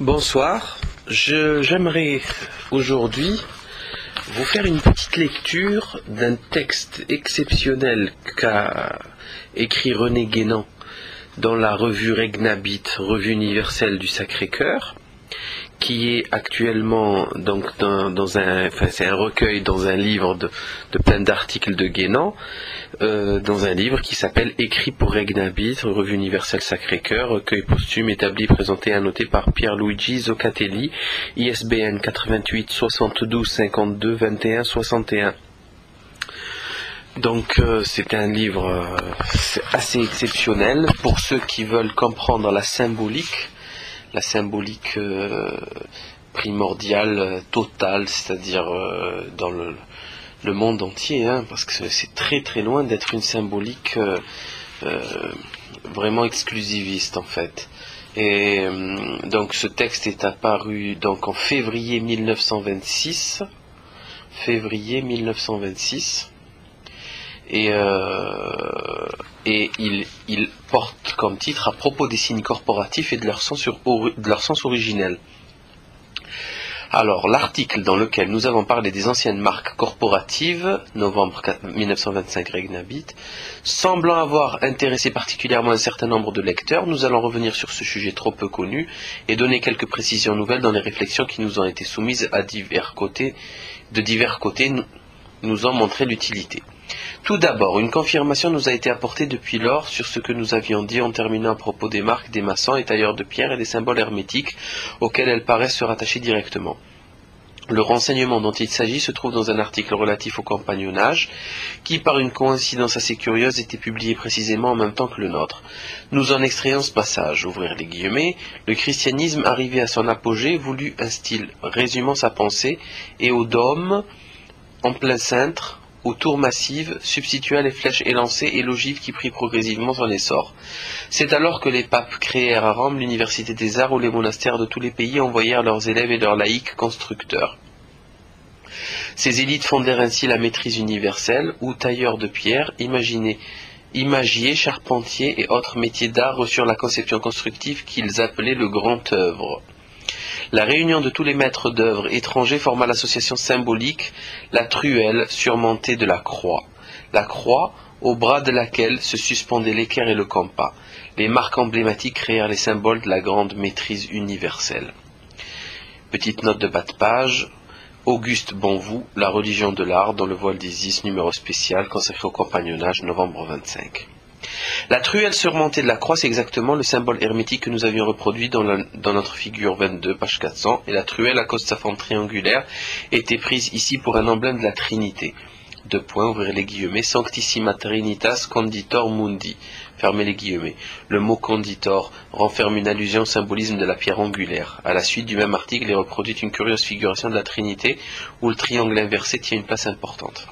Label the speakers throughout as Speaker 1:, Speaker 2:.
Speaker 1: Bonsoir, j'aimerais aujourd'hui vous faire une petite lecture d'un texte exceptionnel qu'a écrit René Guénan dans la revue Regnabit, revue universelle du Sacré-Cœur, qui est actuellement donc c'est un recueil dans un livre de plein d'articles de Guénan, dans un livre qui s'appelle Écrit pour Regnabit, revue universelle Sacré-Cœur, recueil posthume établi, présenté et annoté par Pierluigi Zoccatelli, ISBN 88 72 52 21 61. Donc c'est un livre assez exceptionnel pour ceux qui veulent comprendre la symbolique primordiale, totale, c'est-à-dire dans le monde entier, parce que c'est très très loin d'être une symbolique vraiment exclusiviste en fait. Et donc ce texte est apparu donc en février 1926, et il porte comme titre « À propos des signes corporatifs et de leur sens originel ». Alors, l'article dans lequel nous avons parlé des anciennes marques corporatives, novembre 1925 Regnabit, semblant avoir intéressé particulièrement un certain nombre de lecteurs, nous allons revenir sur ce sujet trop peu connu et donner quelques précisions nouvelles dans les réflexions qui nous ont été soumises de divers côtés, nous ont montré l'utilité. Tout d'abord, une confirmation nous a été apportée depuis lors sur ce que nous avions dit en terminant à propos des marques, des maçons et tailleurs de pierre et des symboles hermétiques auxquels elles paraissent se rattacher directement. Le renseignement dont il s'agit se trouve dans un article relatif au compagnonnage qui, par une coïncidence assez curieuse, était publié précisément en même temps que le nôtre. Nous en extrayons ce passage, ouvrir les guillemets, « Le christianisme arrivé à son apogée voulut un style résumant sa pensée et au dôme, en plein cintre, aux tours massives, substitua les flèches élancées et l'ogive qui prit progressivement son essor. C'est alors que les papes créèrent à Rome l'université des arts où les monastères de tous les pays envoyèrent leurs élèves et leurs laïcs constructeurs. Ces élites fondèrent ainsi la maîtrise universelle où tailleurs de pierre, imagiers, charpentiers et autres métiers d'art reçurent la conception constructive qu'ils appelaient le grand œuvre. La réunion de tous les maîtres d'œuvre étrangers forma l'association symbolique, la truelle surmontée de la croix. La croix, au bras de laquelle se suspendaient l'équerre et le compas. Les marques emblématiques créèrent les symboles de la grande maîtrise universelle. Petite note de bas de page. Auguste Bonvou, La religion de l'art, dans le voile d'Isis, numéro spécial, consacré au compagnonnage, novembre 25. La truelle surmontée de la croix, c'est exactement le symbole hermétique que nous avions reproduit dans notre figure 22, page 400, et la truelle, à cause de sa forme triangulaire, était prise ici pour un emblème de la Trinité. Deux points, ouvrir les guillemets, Sanctissima Trinitas Conditor Mundi, fermez les guillemets. Le mot conditor renferme une allusion au symbolisme de la pierre angulaire. À la suite du même article est reproduite une curieuse figuration de la Trinité, où le triangle inversé tient une place importante.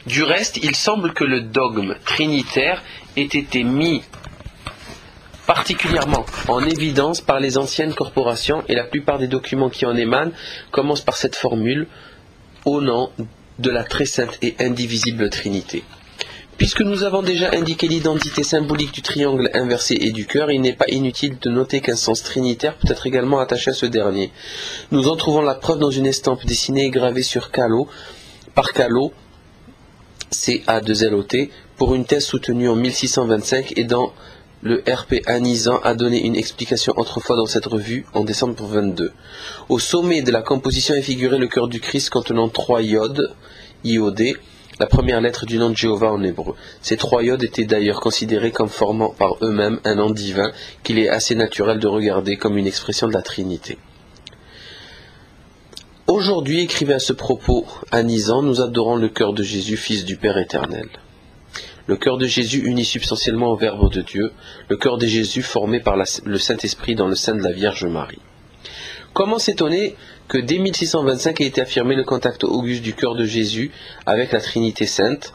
Speaker 1: Du reste, il semble que le dogme trinitaire ait été mis particulièrement en évidence par les anciennes corporations et la plupart des documents qui en émanent commencent par cette formule « au nom de la très sainte et indivisible Trinité ». Puisque nous avons déjà indiqué l'identité symbolique du triangle inversé et du cœur, il n'est pas inutile de noter qu'un sens trinitaire peut être également attaché à ce dernier. Nous en trouvons la preuve dans une estampe dessinée et gravée sur Callot, par Callot, CA2LOT, pour une thèse soutenue en 1625 et dont le RP Anizan a donné une explication autrefois dans cette revue en décembre 22. Au sommet de la composition est figuré le cœur du Christ contenant 3 iodes, IOD, la première lettre du nom de Jéhovah en hébreu. Ces 3 iodes étaient d'ailleurs considérés comme formant par eux-mêmes un nom divin qu'il est assez naturel de regarder comme une expression de la Trinité. Aujourd'hui, écrivait à ce propos Anizan, nous adorons le cœur de Jésus, Fils du Père éternel. Le cœur de Jésus uni substantiellement au Verbe de Dieu, le cœur de Jésus formé par le Saint-Esprit dans le sein de la Vierge Marie. Comment s'étonner que dès 1625 ait été affirmé le contact auguste du cœur de Jésus avec la Trinité Sainte.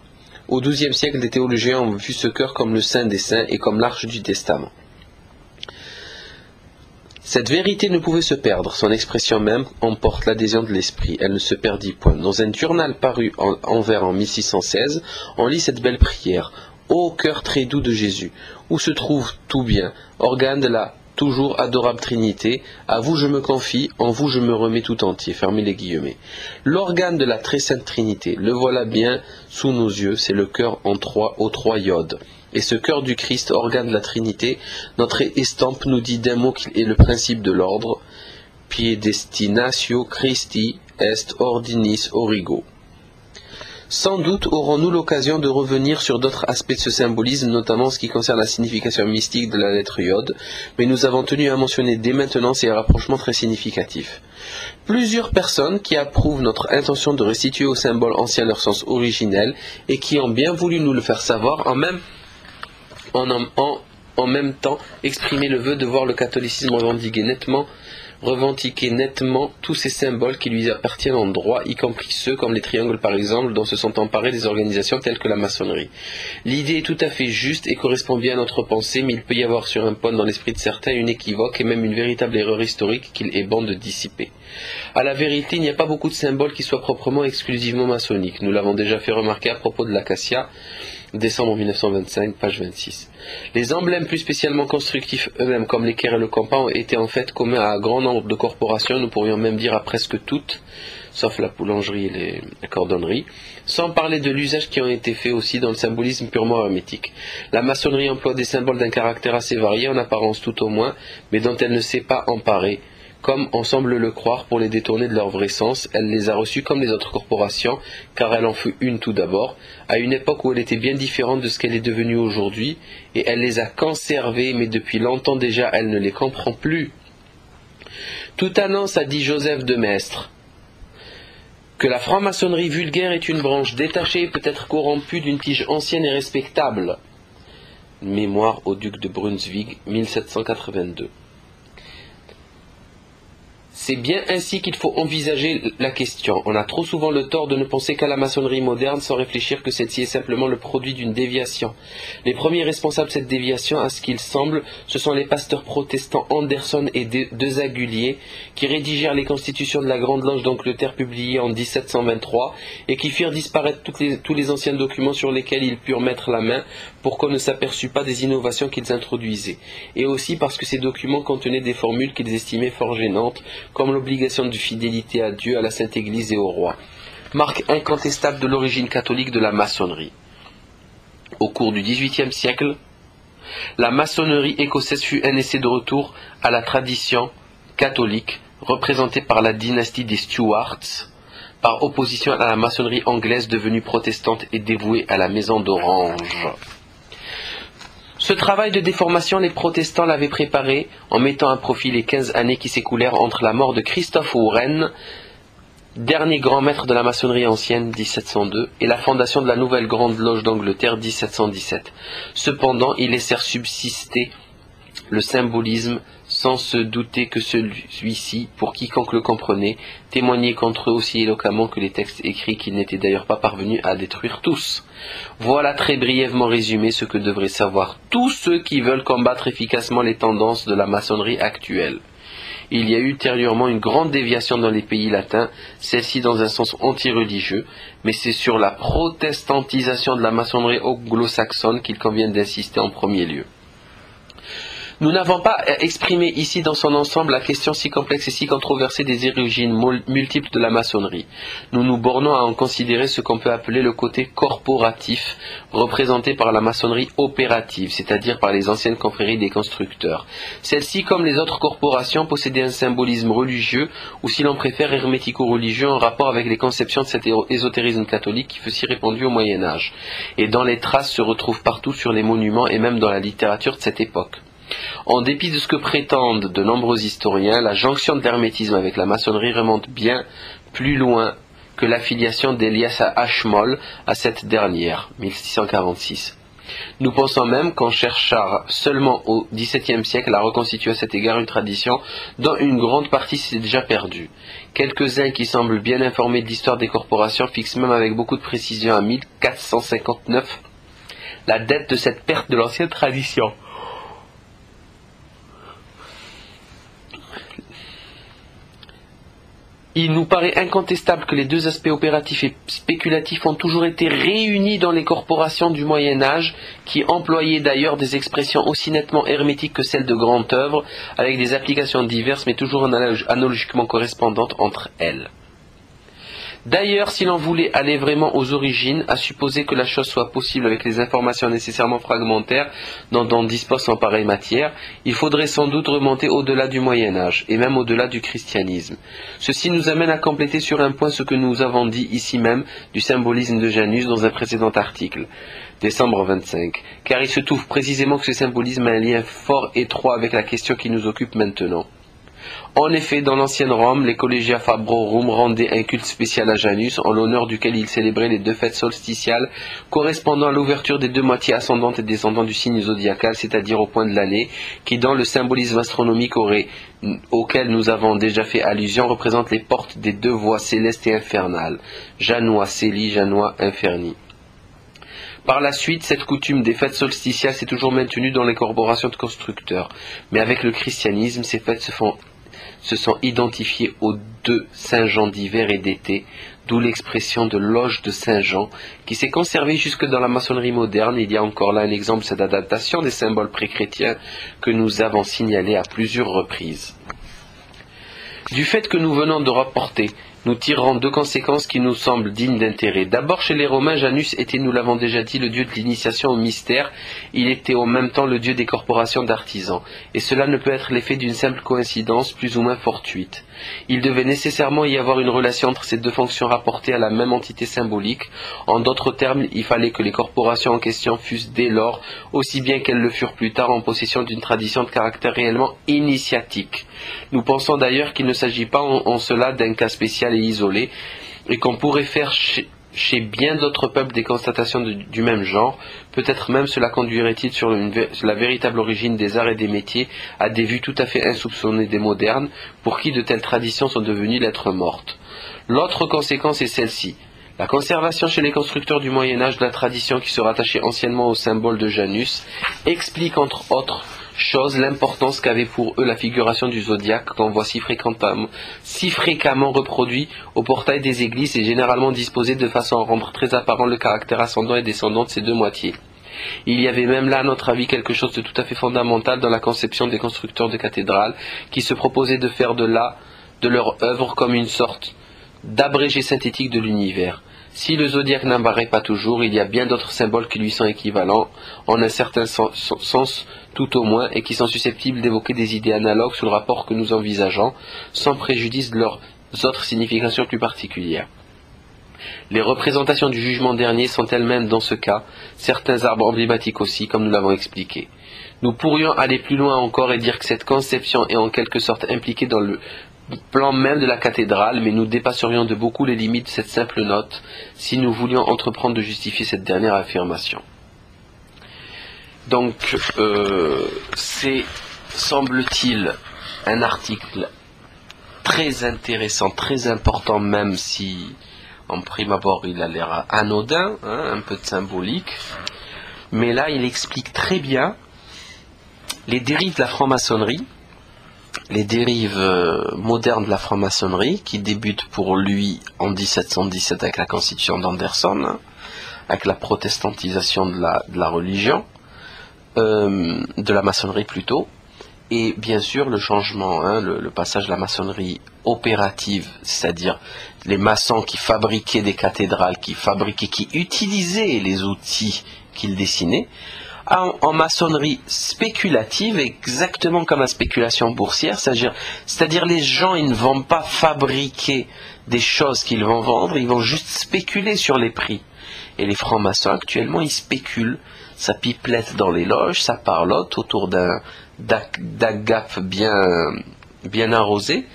Speaker 1: Au XIIe siècle, des théologiens ont vu ce cœur comme le Saint des Saints et comme l'Arche du Testament. Cette vérité ne pouvait se perdre, son expression même emporte l'adhésion de l'esprit, elle ne se perdit point. Dans un journal paru en Anvers en 1616, on lit cette belle prière, « Ô cœur très doux de Jésus, où se trouve tout bien, organe de la toujours adorable Trinité, à vous je me confie, en vous je me remets tout entier. Fermez les guillemets. L'organe de la très sainte Trinité, le voilà bien sous nos yeux, c'est le cœur aux trois iodes. Et ce cœur du Christ, organe de la Trinité, notre estampe nous dit d'un mot qu'il est le principe de l'ordre, Piedestinatio Christi est ordinis origo. Sans doute aurons-nous l'occasion de revenir sur d'autres aspects de ce symbolisme, notamment en ce qui concerne la signification mystique de la lettre iode, mais nous avons tenu à mentionner dès maintenant ces rapprochements très significatifs. Plusieurs personnes qui approuvent notre intention de restituer au symbole ancien leur sens originel et qui ont bien voulu nous le faire savoir, en même temps exprimer le vœu de voir le catholicisme revendiquer nettement tous ces symboles qui lui appartiennent en droit, y compris ceux comme les triangles par exemple, dont se sont emparés des organisations telles que la maçonnerie. L'idée est tout à fait juste et correspond bien à notre pensée, mais il peut y avoir sur un point dans l'esprit de certains une équivoque et même une véritable erreur historique qu'il est bon de dissiper. À la vérité, il n'y a pas beaucoup de symboles qui soient proprement exclusivement maçonniques. Nous l'avons déjà fait remarquer à propos de l'acacia, décembre 1925, page 26. Les emblèmes plus spécialement constructifs eux-mêmes, comme l'équerre et le compas, ont été en fait communs à un grand nombre de corporations, nous pourrions même dire à presque toutes, sauf la boulangerie et la cordonnerie, sans parler de l'usage qui en a été fait aussi dans le symbolisme purement hermétique. La maçonnerie emploie des symboles d'un caractère assez varié, en apparence tout au moins, mais dont elle ne s'est pas emparée. Comme on semble le croire pour les détourner de leur vrai sens, elle les a reçus comme les autres corporations, car elle en fut une tout d'abord, à une époque où elle était bien différente de ce qu'elle est devenue aujourd'hui, et elle les a conservées, mais depuis longtemps déjà elle ne les comprend plus. Toute annonce, a dit Joseph de Maistre, que la franc-maçonnerie vulgaire est une branche détachée et peut-être corrompue d'une tige ancienne et respectable. Mémoire au duc de Brunswick, 1782. C'est bien ainsi qu'il faut envisager la question. On a trop souvent le tort de ne penser qu'à la maçonnerie moderne sans réfléchir que celle-ci est simplement le produit d'une déviation. Les premiers responsables de cette déviation, à ce qu'il semble, ce sont les pasteurs protestants Anderson et Desaguliers qui rédigèrent les constitutions de la Grande Loge d'Angleterre publiées en 1723 et qui firent disparaître tous les anciens documents sur lesquels ils purent mettre la main pour qu'on ne s'aperçût pas des innovations qu'ils introduisaient. Et aussi parce que ces documents contenaient des formules qu'ils estimaient fort gênantes, comme l'obligation de fidélité à Dieu, à la Sainte Église et au roi. Marque incontestable de l'origine catholique de la maçonnerie. Au cours du XVIIIe siècle, la maçonnerie écossaise fut un essai de retour à la tradition catholique, représentée par la dynastie des Stuarts, par opposition à la maçonnerie anglaise devenue protestante et dévouée à la maison d'Orange. Ce travail de déformation, les protestants l'avaient préparé en mettant à profit les 15 années qui s'écoulèrent entre la mort de Christophe Warren, dernier grand maître de la maçonnerie ancienne, 1702, et la fondation de la nouvelle Grande Loge d'Angleterre, 1717. Cependant, ils laissèrent subsister le symbolisme sans se douter que celui-ci, pour quiconque le comprenait, témoignait contre eux aussi éloquemment que les textes écrits qu'ils n'étaient d'ailleurs pas parvenus à détruire tous. Voilà très brièvement résumé ce que devraient savoir tous ceux qui veulent combattre efficacement les tendances de la maçonnerie actuelle. Il y a eu ultérieurement une grande déviation dans les pays latins, celle-ci dans un sens anti-religieux, mais c'est sur la protestantisation de la maçonnerie anglo-saxonne qu'il convient d'insister en premier lieu. Nous n'avons pas exprimé ici dans son ensemble la question si complexe et si controversée des origines multiples de la maçonnerie. Nous nous bornons à en considérer ce qu'on peut appeler le côté corporatif, représenté par la maçonnerie opérative, c'est-à-dire par les anciennes confréries des constructeurs. Celles-ci, comme les autres corporations, possédaient un symbolisme religieux, ou si l'on préfère hermético-religieux, en rapport avec les conceptions de cet ésotérisme catholique qui fut si répandu au Moyen-Âge, et dont les traces se retrouvent partout sur les monuments et même dans la littérature de cette époque. En dépit de ce que prétendent de nombreux historiens, la jonction de l'hermétisme avec la maçonnerie remonte bien plus loin que l'affiliation d'Elias à Ashmole à cette dernière, 1646. Nous pensons même qu'on chercha seulement au XVIIe siècle à reconstituer à cet égard une tradition dont une grande partie s'est déjà perdue. Quelques-uns qui semblent bien informés de l'histoire des corporations fixent même avec beaucoup de précision à 1459 la date de cette perte de l'ancienne tradition. Il nous paraît incontestable que les deux aspects opératifs et spéculatifs ont toujours été réunis dans les corporations du Moyen-Âge, qui employaient d'ailleurs des expressions aussi nettement hermétiques que celles de grande œuvre, avec des applications diverses mais toujours analogiquement correspondantes entre elles. D'ailleurs, si l'on voulait aller vraiment aux origines, à supposer que la chose soit possible avec les informations nécessairement fragmentaires dont on dispose en pareille matière, il faudrait sans doute remonter au-delà du Moyen-Âge, et même au-delà du christianisme. Ceci nous amène à compléter sur un point ce que nous avons dit ici même du symbolisme de Janus dans un précédent article, décembre 25, car il se trouve précisément que ce symbolisme a un lien fort étroit avec la question qui nous occupe maintenant. En effet, dans l'ancienne Rome, les Collegia Fabrorum rendaient un culte spécial à Janus, en l'honneur duquel ils célébraient les deux fêtes solsticiales correspondant à l'ouverture des deux moitiés ascendantes et descendantes du signe zodiacal, c'est-à-dire au point de l'année, qui dans le symbolisme astronomique auquel nous avons déjà fait allusion, représente les portes des deux voies célestes et infernales, Janua Celi, Janua Inferni. Par la suite, cette coutume des fêtes solsticiales s'est toujours maintenue dans les corporations de constructeurs, mais avec le christianisme, ces fêtes se sont identifiées aux deux Saint-Jean d'hiver et d'été, d'où l'expression de loge de Saint-Jean, qui s'est conservée jusque dans la maçonnerie moderne. Il y a encore là un exemple d'adaptation des symboles pré-chrétiens que nous avons signalé à plusieurs reprises. Du fait que nous venons de rapporter, nous tirerons deux conséquences qui nous semblent dignes d'intérêt. D'abord, chez les Romains, Janus était, nous l'avons déjà dit, le dieu de l'initiation au mystère. Il était en même temps le dieu des corporations d'artisans. Et cela ne peut être l'effet d'une simple coïncidence, plus ou moins fortuite. Il devait nécessairement y avoir une relation entre ces deux fonctions rapportées à la même entité symbolique. En d'autres termes, il fallait que les corporations en question fussent dès lors, aussi bien qu'elles le furent plus tard, en possession d'une tradition de caractère réellement initiatique. Nous pensons d'ailleurs qu'il ne s'agit pas en cela d'un cas spécial et isolé, et qu'on pourrait faire chez bien d'autres peuples des constatations du même genre. Peut-être même cela conduirait-il sur la véritable origine des arts et des métiers à des vues tout à fait insoupçonnées des modernes, pour qui de telles traditions sont devenues lettres mortes. L'autre conséquence est celle-ci. La conservation chez les constructeurs du Moyen-Âge de la tradition qui se rattachait anciennement au symbole de Janus explique entre autres chose l'importance qu'avait pour eux la figuration du zodiaque qu'on voit si fréquemment reproduit au portail des églises et généralement disposé de façon à rendre très apparent le caractère ascendant et descendant de ces deux moitiés. Il y avait même là, à notre avis, quelque chose de tout à fait fondamental dans la conception des constructeurs de cathédrales qui se proposaient de faire de leur œuvre comme une sorte d'abrégé synthétique de l'univers. Si le zodiaque n'apparaît pas toujours, il y a bien d'autres symboles qui lui sont équivalents, en un certain sens tout au moins, et qui sont susceptibles d'évoquer des idées analogues sur le rapport que nous envisageons, sans préjudice de leurs autres significations plus particulières. Les représentations du jugement dernier sont elles-mêmes dans ce cas, certains arbres emblématiques aussi, comme nous l'avons expliqué. Nous pourrions aller plus loin encore et dire que cette conception est en quelque sorte impliquée dans le plan même de la cathédrale, mais nous dépasserions de beaucoup les limites de cette simple note si nous voulions entreprendre de justifier cette dernière affirmation. Donc, c'est, semble-t-il, un article très intéressant, très important, même si en prime abord il a l'air anodin, un peu de symbolique, mais là il explique très bien les dérives de la franc-maçonnerie, les dérives modernes de la franc-maçonnerie, qui débutent pour lui en 1717 avec la constitution d'Anderson, avec la protestantisation de la religion, de la maçonnerie plutôt, et bien sûr le changement, le passage de la maçonnerie opérative, c'est-à-dire les maçons qui fabriquaient des cathédrales, qui utilisaient les outils qu'ils dessinaient, en maçonnerie spéculative, exactement comme la spéculation boursière, c'est-à-dire les gens, ils ne vont pas fabriquer des choses qu'ils vont vendre, ils vont juste spéculer sur les prix. Et les francs-maçons actuellement, ils spéculent, ça pipelette dans les loges, ça parlote autour d'agapes bien arrosées,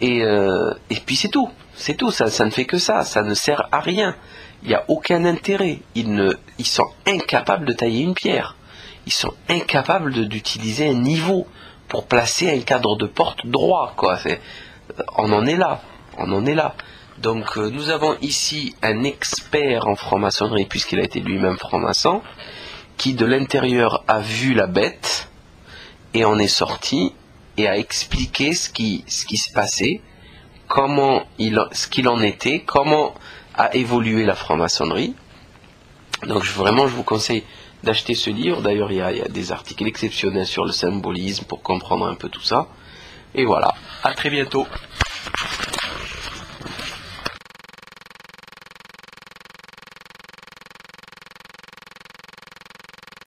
Speaker 1: et puis c'est tout, ça ne fait que ça ne sert à rien. Il n'y a aucun intérêt. Ils sont incapables de tailler une pierre. Ils sont incapables d'utiliser un niveau pour placer un cadre de porte droit, quoi. On en est là. Donc nous avons ici un expert en franc-maçonnerie, puisqu'il a été lui-même franc-maçon, qui de l'intérieur a vu la bête et en est sorti et a expliqué ce qui se passait ce qu'il en était, comment a évolué la franc-maçonnerie. Donc vraiment, je vous conseille d'acheter ce livre. D'ailleurs, il y a des articles exceptionnels sur le symbolisme pour comprendre un peu tout ça. Et voilà, à très bientôt.